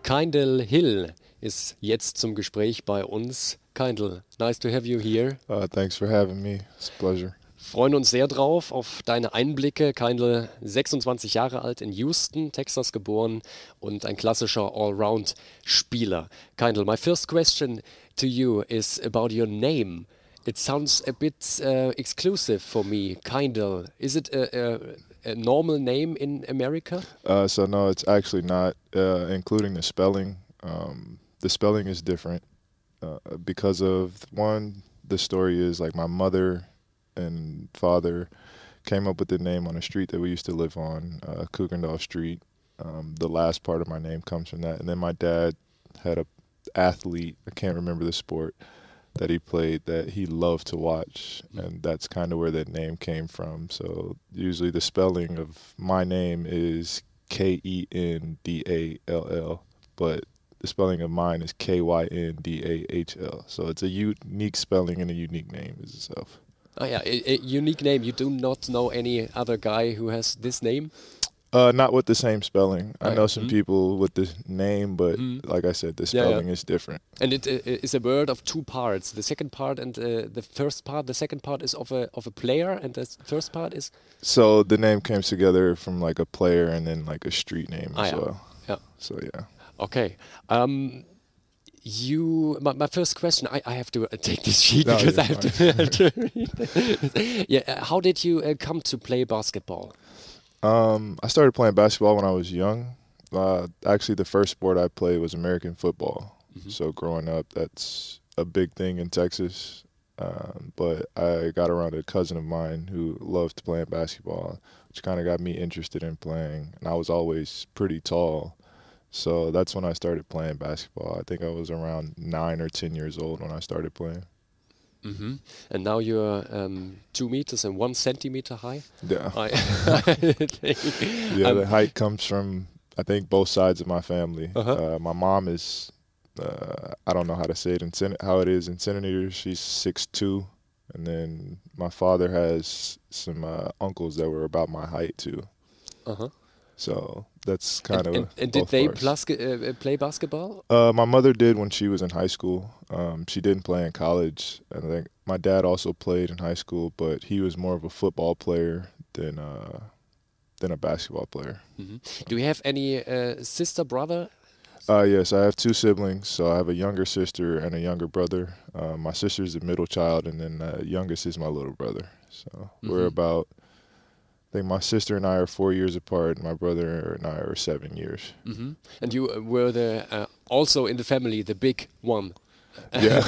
Kyndahl Hill ist jetzt zum Gespräch bei uns. Kyndahl, nice to have you here. Thanks for having me. It's a pleasure. Freuen uns sehr drauf auf deine Einblicke. Kyndahl, 26 Jahre alt, in Houston, Texas geboren und ein klassischer Allround-Spieler. Kyndahl, my first question to you is about your name. It sounds a bit exclusive for me, Kyndahl. Is it a normal name in America? So no, it's actually not, including the spelling. The spelling is different because of, one, the story is like my mother and father came up with the name on a street that we used to live on, Kyndahl Street. The last part of my name comes from that. And then my dad had a athlete, I can't remember the sport, that he played that he loved to watch, and that's kind of where that name came from. So usually the spelling of my name is Kendall, but the spelling of mine is Kyndahl. So it's a unique spelling and a unique name itself. Oh yeah, a unique name. You do not know any other guy who has this name? Not with the same spelling. I know some people with the name, but like I said, the spelling is different. And it is a word of two parts. The second part and the first part. The second part is of a player, and the first part is. So the name came together from like a player and then like a street name as well. Yeah. So yeah. Okay. My first question. I have to take this sheet because I have to read. Yeah. How did you come to play basketball? I started playing basketball when I was young. Actually, the first sport I played was American football. So growing up, that's a big thing in Texas. But I got around a cousin of mine who loved playing basketball, which kind of got me interested in playing. And I was always pretty tall. So that's when I started playing basketball. I think I was around 9 or 10 years old when I started playing. And now you're 2 meters and 1 centimeter high? Yeah. Yeah, the height comes from, I think, both sides of my family. My mom is, I don't know how to say it how it is in centimeters. She's 6'2", and then my father has some uncles that were about my height too. So that's kind of. And did they play basketball? My mother did when she was in high school. She didn't play in college. And I think my dad also played in high school, but he was more of a football player than a basketball player. Do you have any sister, brother? Yes, I have 2 siblings. So I have a younger sister and a younger brother. My sister's the middle child, and then the youngest is my little brother. So we're about. I think my sister and I are 4 years apart, and my brother and I are 7 years. And you were also in the family, the big one. Yeah,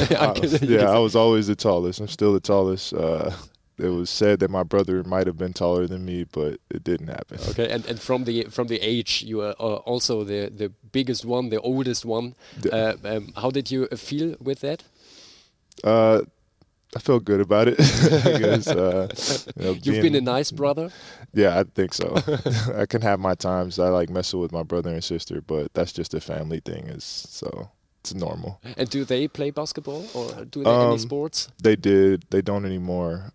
I was always the tallest. I'm still the tallest. It was said that my brother might have been taller than me, but it didn't happen. Okay, and from the age, you are also the biggest one, the oldest one. How did you feel with that? I feel good about it. Because, You've been a nice brother? Yeah, I think so. I can have my times. I like messing with my brother and sister, but that's just a family thing. So it's normal. And do they play basketball or do they any sports? They did. They don't anymore.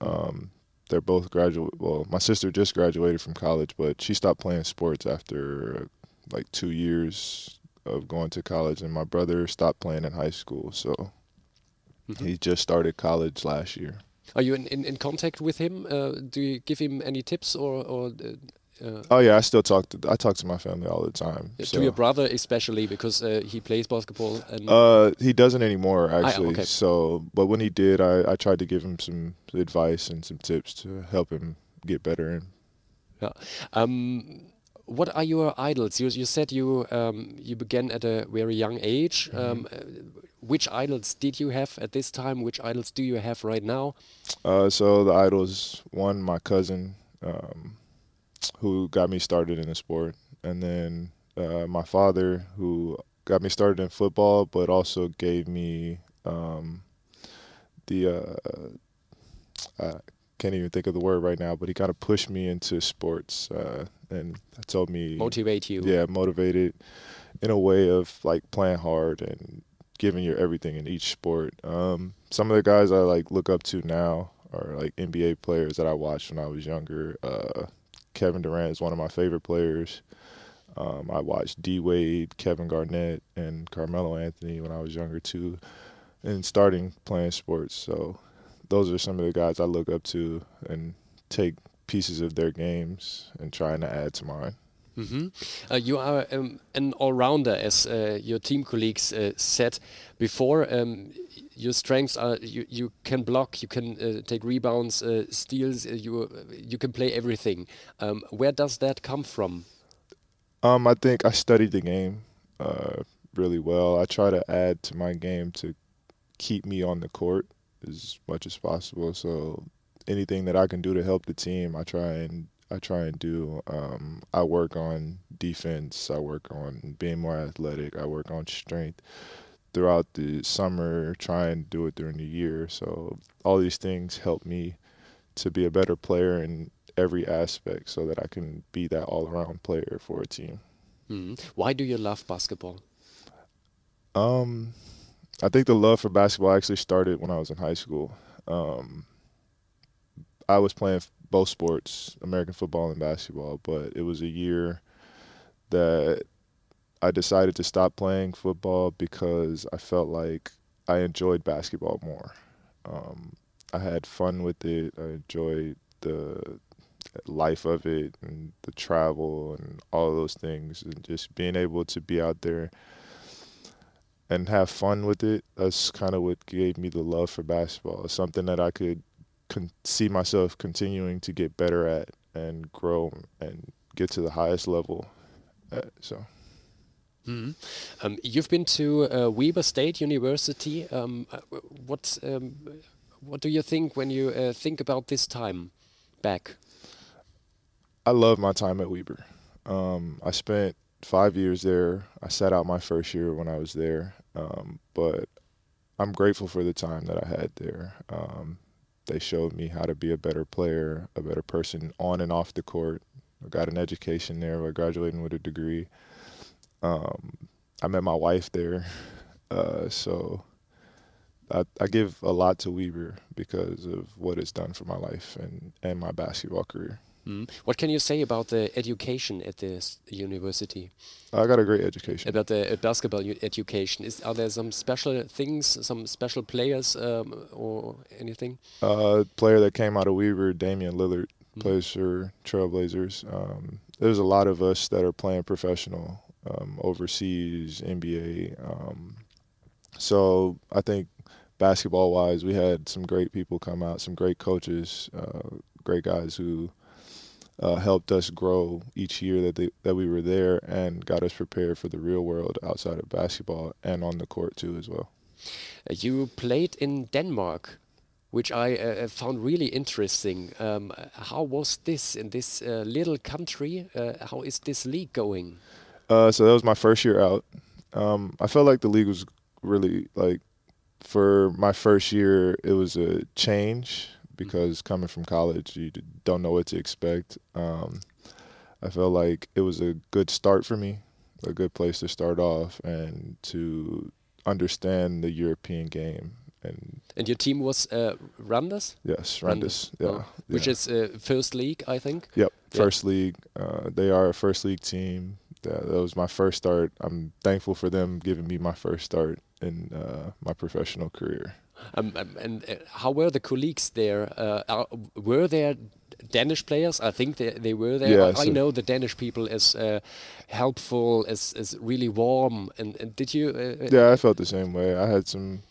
They're both graduate. Well, my sister just graduated from college, but she stopped playing sports after like 2 years of going to college, and my brother stopped playing in high school. So. He just started college last year. Are you in contact with him? Do you give him any tips or? Oh yeah, I talk to my family all the time. To your brother especially because he plays basketball. And he doesn't anymore actually. Okay. So, but when he did, I tried to give him some advice and some tips to help him get better. Yeah. What are your idols? You said you began at a very young age. Which idols did you have at this time? Which idols do you have right now? So the idols, one, my cousin, who got me started in the sport, and then my father, who got me started in football, but also gave me I can't even think of the word right now, but he kind of pushed me into sports and told me motivate you. Yeah, motivated in a way of like playing hard and giving your everything in each sport. Some of the guys I like look up to now are like NBA players that I watched when I was younger. Kevin Durant is one of my favorite players. I watched D Wade, Kevin Garnett, and Carmelo Anthony when I was younger too, and starting playing sports. So those are some of the guys I look up to and take pieces of their games and trying to add to mine. You are an all-rounder, as your team colleagues said before. Your strengths are you can block, you can take rebounds, steals, you can play everything. Where does that come from? I think I studied the game really well. I try to add to my game to keep me on the court as much as possible. So anything that I can do to help the team, I try and do. I work on defense. I work on being more athletic. I work on strength throughout the summer. Try and do it during the year. So all these things help me to be a better player in every aspect, so that I can be that all-around player for a team. Why do you love basketball? I think the love for basketball actually started when I was in high school. I was playing both sports, American football and basketball, but it was a year that I decided to stop playing football because I felt like I enjoyed basketball more. I had fun with it. I enjoyed the life of it and the travel and all those things, and just being able to be out there and have fun with it. That's kind of what gave me the love for basketball. It's something that I could see myself continuing to get better at and grow and get to the highest level at, so. You've been to Weber State University. What do you think when you think about this time back? I love my time at Weber. I spent 5 years there. I sat out my first year when I was there, but I'm grateful for the time that I had there. They showed me how to be a better player, a better person on and off the court. I got an education there by graduating with a degree. I met my wife there, so I give a lot to Weber because of what it's done for my life and my basketball career. What can you say about the education at this university? I got a great education. About the basketball education, are there some special things, some special players or anything? Player that came out of Weber, Damian Lillard, plays for Trailblazers. There's a lot of us that are playing professional overseas, NBA. So I think basketball-wise, we had some great people come out, some great coaches, great guys who helped us grow each year that we were there and got us prepared for the real world outside of basketball and on the court too as well. You played in Denmark, which I found really interesting. How was this in this little country? How is this league going? So that was my first year out. I felt like the league was really, like, for my first year, it was a change because coming from college, you don't know what to expect. I felt like it was a good start for me, a good place to start off and to understand the European game. And your team was Randers? Yes, Randers. Yeah, which is first league, I think. Yep, first league. They are a first league team. That was my first start. I'm thankful for them giving me my first start in my professional career. And how were the colleagues there? Were there Danish players? I think they were there. Yeah, I know the Danish people as helpful, as really warm. And did you? Yeah, I felt the same way. I had some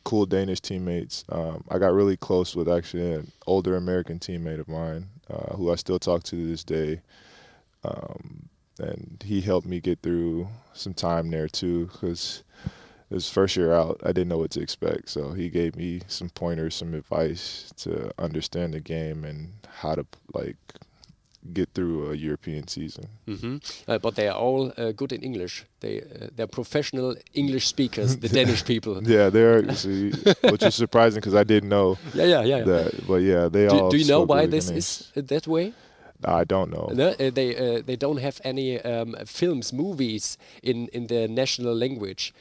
cool Danish teammates. I got really close with actually an older American teammate of mine who I still talk to this day. And he helped me get through some time there too, because it was first year out. I didn't know what to expect, so he gave me some pointers, some advice to understand the game and how to get through a European season. But they are all good in English. They're professional English speakers, the Danish people. Yeah, they're, which is surprising because I didn't know that. But yeah, they all. Do you know why really this is that way? I don't know. No, they don't have any films, movies in their national language.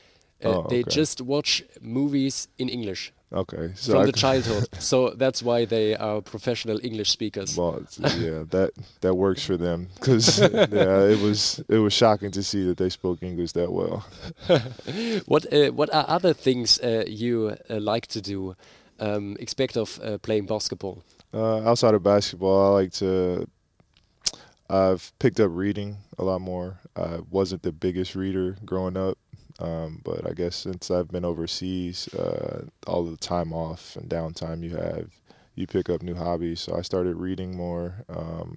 They okay. just watch movies in English Okay. So from the childhood. So that's why they are professional English speakers. well, yeah, that works for them because yeah, it was shocking to see that they spoke English that well. What are other things you like to do? Expect of playing basketball. Outside of basketball, I've picked up reading a lot more. I wasn't the biggest reader growing up, but I guess since I've been overseas, all the time off and downtime you have, you pick up new hobbies. So I started reading more.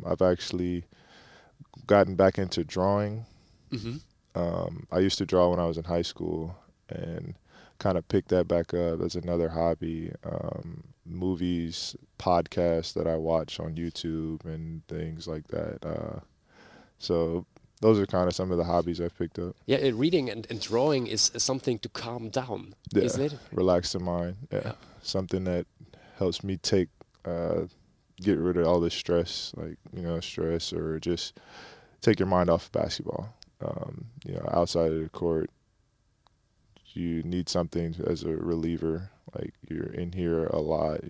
I've actually gotten back into drawing. Hmm. I used to draw when I was in high school and kind of picked that back up as another hobby. Movies, podcasts that I watch on YouTube and things like that. So those are kind of some of the hobbies I've picked up. Yeah, reading and drawing is something to calm down, Yeah, isn't it? relax the mind. Yeah, something that helps me get rid of all the stress, like, stress, or just take your mind off of basketball. Outside of the court, you need something as a reliever. Like, you're in here a lot.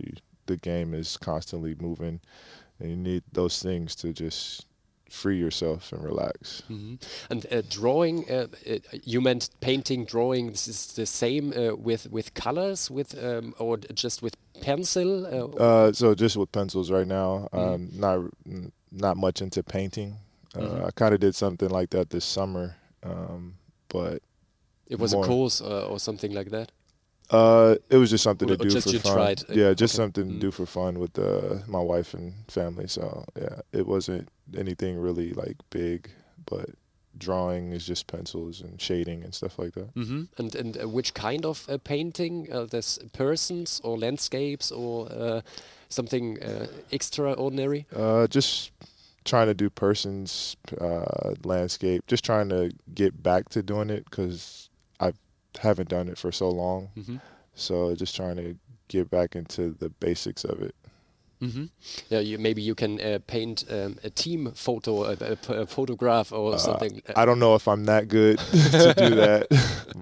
The game is constantly moving, and you need those things to just free yourself and relax. Hmm. And drawing, you meant painting, drawing. This is the same with colors, or just with pencil. So just with pencils right now. Not much into painting. I kind of did something like that this summer, but it was a course or something like that. It was just something to do just for you fun. tried. Yeah, just something to do for fun with my wife and family. So yeah, it wasn't anything really like big, but drawing is just pencils and shading and stuff like that. Mm-hmm. And which kind of painting? There's persons or landscapes or something extraordinary? Just trying to do persons, landscape. Just trying to get back to doing it because I haven't done it for so long. Mm-hmm. So just trying to get back into the basics of it. Mm-hmm. Yeah, maybe you can paint a team photo, a photograph or something. I don't know if I'm that good to do that,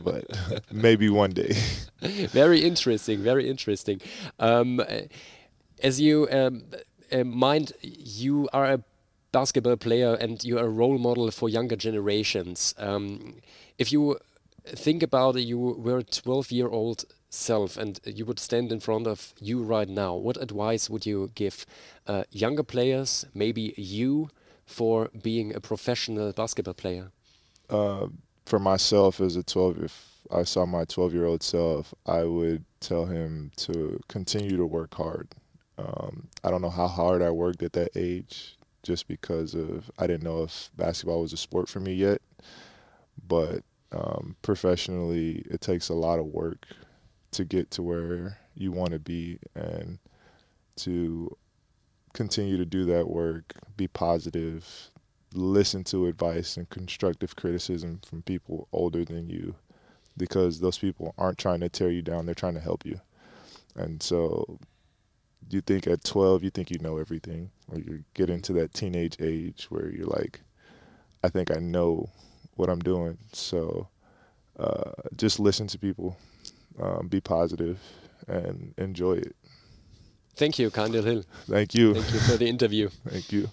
but maybe one day. Very interesting, very interesting. As you mind, you are a basketball player and you are a role model for younger generations. If you think about it, you were a 12-year-old self and you would stand in front of you right now. What advice would you give younger players, maybe you, for being a professional basketball player? For myself as if I saw my 12-year-old self, I would tell him to continue to work hard. I don't know how hard I worked at that age just because I didn't know if basketball was a sport for me yet, but professionally, it takes a lot of work to get to where you want to be, and to continue to do that work, be positive, listen to advice and constructive criticism from people older than you, because those people aren't trying to tear you down, they're trying to help you. And so you think at 12, you think you know everything, or you get into that teenage age where you're like, I think I know what I'm doing. So just listen to people, be positive, and enjoy it. Thank you, Kyndahl. Thank you. Thank you for the interview. Thank you.